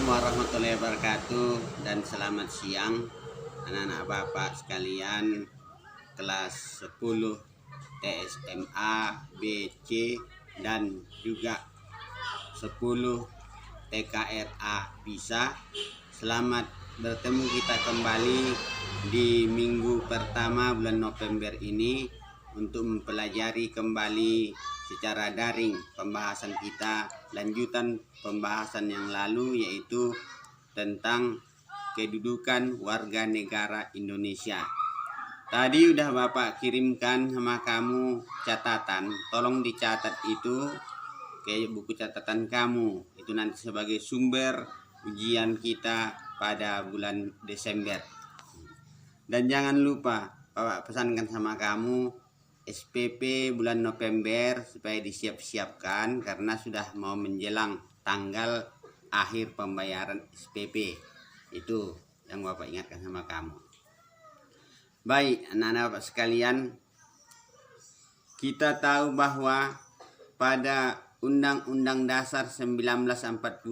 warahmatullahi wabarakatuh dan selamat siang anak-anak bapak sekalian kelas 10 TSMA BC dan juga 10 TKRA bisa. Selamat bertemu kita kembali di minggu pertama bulan November ini untuk mempelajari kembali secara daring pembahasan kita, lanjutan pembahasan yang lalu, yaitu tentang kedudukan warga negara Indonesia. Tadi udah Bapak kirimkan sama kamu catatan, tolong dicatat itu ke buku catatan kamu, itu nanti sebagai sumber ujian kita pada bulan Desember. Dan jangan lupa Bapak pesankan sama kamu SPP bulan November supaya disiap-siapkan karena sudah mau menjelang tanggal akhir pembayaran SPP. Itu yang Bapak ingatkan sama kamu. Baik, anak-anak Bapak sekalian, kita tahu bahwa pada Undang-Undang Dasar 1945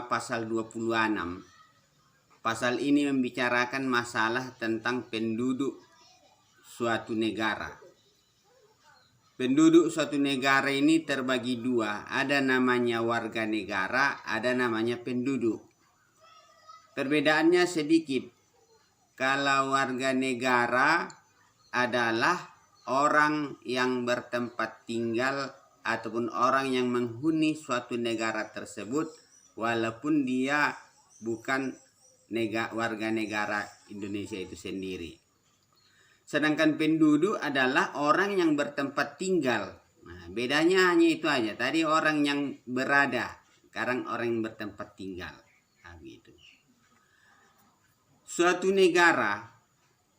pasal 26, pasal ini membicarakan masalah tentang penduduk suatu negara. Penduduk suatu negara ini terbagi dua, ada namanya warga negara, ada namanya penduduk. Perbedaannya sedikit. Kalau warga negara adalah orang yang bertempat tinggal ataupun orang yang menghuni suatu negara tersebut walaupun dia bukan warga negara Indonesia itu sendiri. Sedangkan penduduk adalah orang yang bertempat tinggal. Nah, bedanya hanya itu aja. Tadi orang yang berada, sekarang orang yang bertempat tinggal. Nah, gitu. Suatu negara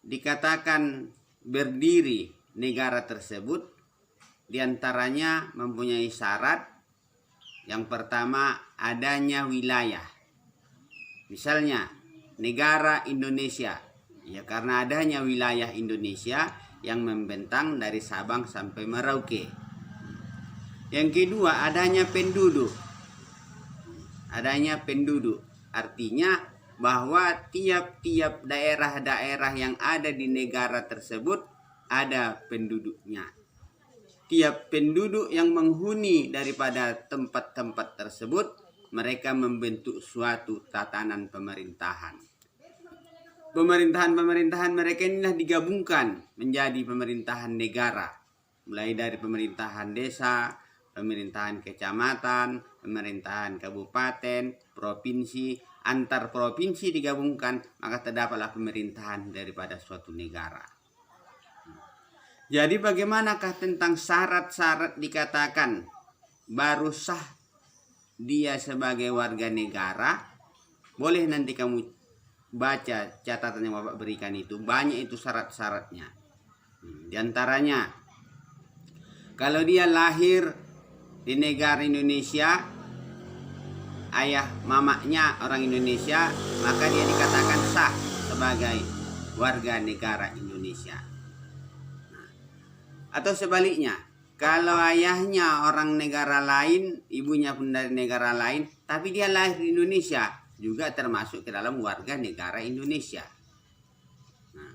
dikatakan berdiri negara tersebut diantaranya mempunyai syarat. Yang pertama, adanya wilayah. Misalnya negara Indonesia, ya karena adanya wilayah Indonesia yang membentang dari Sabang sampai Merauke. Yang kedua, adanya penduduk. Adanya penduduk artinya bahwa tiap-tiap daerah-daerah yang ada di negara tersebut ada penduduknya. Tiap penduduk yang menghuni daripada tempat-tempat tersebut, mereka membentuk suatu tatanan pemerintahan. Pemerintahan mereka inilah digabungkan menjadi pemerintahan negara. Mulai dari pemerintahan desa, pemerintahan kecamatan, pemerintahan kabupaten, provinsi, antar provinsi digabungkan, maka terdapatlah pemerintahan daripada suatu negara. Jadi bagaimanakah tentang syarat-syarat dikatakan baru sah dia sebagai warga negara? Boleh nanti kamu baca catatan yang Bapak berikan itu, banyak itu syarat-syaratnya. Di antaranya, kalau dia lahir di negara Indonesia, ayah mamanya orang Indonesia, maka dia dikatakan sah sebagai warga negara Indonesia. Atau sebaliknya, kalau ayahnya orang negara lain, ibunya pun dari negara lain, tapi dia lahir di Indonesia, juga termasuk ke dalam warga negara Indonesia. Nah,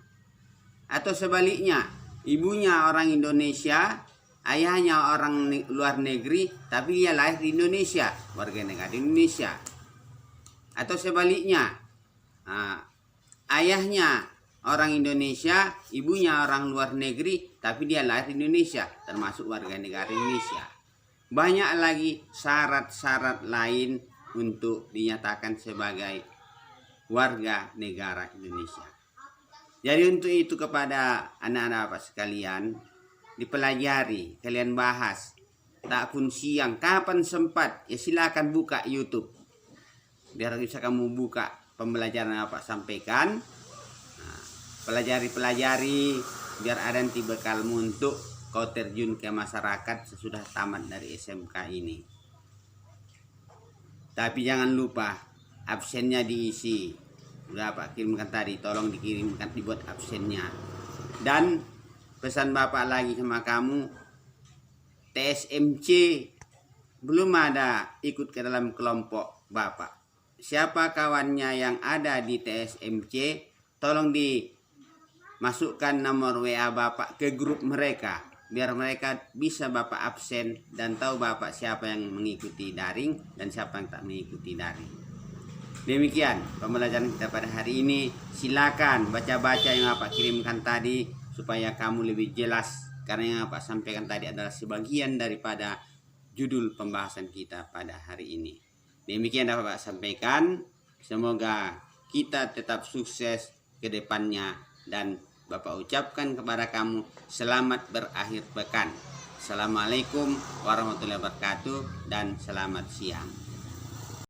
atau sebaliknya, ibunya orang Indonesia, ayahnya orang luar negeri, tapi dia lahir di Indonesia, warga negara Indonesia. Atau sebaliknya, ayahnya orang Indonesia, ibunya orang luar negeri, tapi dia lahir di Indonesia, termasuk warga negara Indonesia. Banyak lagi syarat-syarat lain untuk dinyatakan sebagai warga negara Indonesia. Jadi untuk itu kepada anak-anak Bapak sekalian, dipelajari, kalian bahas, tak pun siang, kapan sempat, ya silakan buka YouTube. Biar bisa kamu buka pembelajaran yang Bapak sampaikan. Nah, pelajari, biar ada nanti bekalmu untuk kau terjun ke masyarakat sesudah tamat dari SMK ini. Tapi jangan lupa absennya diisi. Udah Pak kirimkan tadi, tolong dikirimkan, dibuat absennya. Dan pesan Bapak lagi sama kamu, TSMC belum ada ikut ke dalam kelompok Bapak. siapa kawannya yang ada di TSMC, tolong dimasukkan nomor WA Bapak ke grup mereka, biar mereka bisa Bapak absen dan tahu Bapak siapa yang mengikuti daring dan siapa yang tak mengikuti daring. Demikian pembelajaran kita pada hari ini. Silakan baca-baca yang Bapak kirimkan tadi supaya kamu lebih jelas, karena yang Bapak sampaikan tadi adalah sebagian daripada judul pembahasan kita pada hari ini. Demikian dapat Bapak sampaikan. Semoga kita tetap sukses ke depannya, dan Bapak ucapkan kepada kamu selamat berakhir pekan. Assalamualaikum warahmatullahi wabarakatuh dan selamat siang.